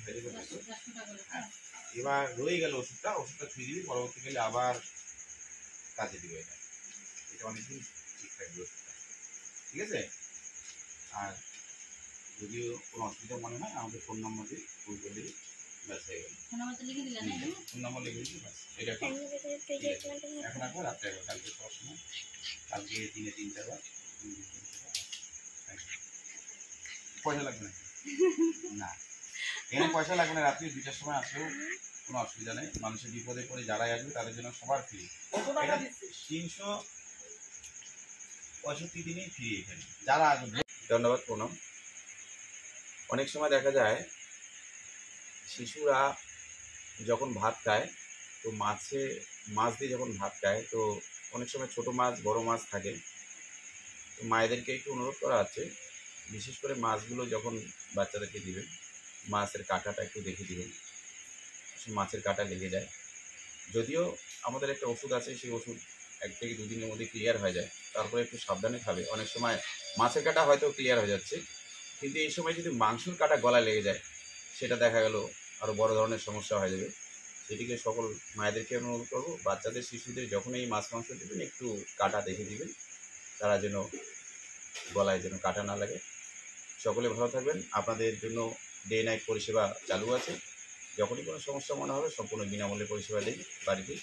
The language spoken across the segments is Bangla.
হয়ে যাবে। হ্যাঁ, এবার রয়ে গেল ওষুধটা ছুঁয়ে দিবি, পরবর্তীকালে আবার কাজে দিবে। এটা অনেকদিন ঠিক থাকবে ওষুধটা, ঠিক আছে। আর যদিও কোনো অসুবিধা মনে হয় আমাদের ফোন নম্বর দিয়ে ফোন করে দিবি, ব্যাস হয়ে গেল। ফোন নম্বর লিখে দিবি, ব্যাস। এটা এখন একবার রাত্রে একবার, কালকে সবার সময়, কালকে দিনে 3-4 বার। পয়সা লাগবে না, না এখানে পয়সা লাগবে না। রাত্রি 2টার সময় আসলেও কোনো অসুবিধা নেই। মানুষের বিপদে পড়ে যারাই আসবে তাদের জন্য সবার ফ্রি। 365 দিনেই ফ্রি এখানে যারা আসবে। ধন্যবাদ, প্রণাম। অনেক সময় দেখা যায় শিশুরা যখন ভাত খায়, তো মাছ দিয়ে যখন ভাত খায়, তো অনেক সময় ছোট মাছ বড় মাছ থাকে। তো মায়েদেরকে একটু অনুরোধ করা আছে, বিশেষ করে মাছগুলো যখন বাচ্চাদেরকে দিবেন, মাছের কাঁটাটা একটু দেখে দিবেন, মাছের কাঁটা লেগে যায়। যদিও আমাদের একটা ওষুধ আছে, সেই ওষুধ 1 থেকে 2 দিনের মধ্যে ক্লিয়ার হয়ে যায়, তারপরে একটু সাবধানে খাবে। অনেক সময় মাছের কাঁটা হয়তো ক্লিয়ার হয়ে যাচ্ছে, কিন্তু এই সময় যদি মাংসের কাঁটা গলায় লেগে যায়, সেটা দেখা গেল আরও বড় ধরনের সমস্যা হয়ে যাবে। সেটিকে সকল মায়েদেরকে অনুরোধ করবো, বাচ্চাদের শিশুদের যখন এই মাছ মাংস দেবেন একটু কাঁটা দেখে দিবেন, তারা যেন গলায় যেন কাঁটা না লাগে। সকলে ভালো থাকবেন। আপনাদের জন্য ডে নাইট পরিষেবা চালু আছে। যখনই কোনো সমস্যা মনে হবে সম্পূর্ণ বিনামূল্যে পরিষেবা দিই বাড়িতে।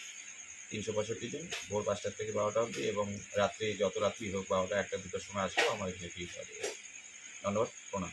365 দিন ভোর 5টা থেকে 12টা অবধি, এবং রাত্রে যত রাত্রি হোক 12টা 1টা 2টার সময় আসলেও আমার এখানে ফ্রি পাওয়া যাবে। ধন্যবাদ, প্রণাম।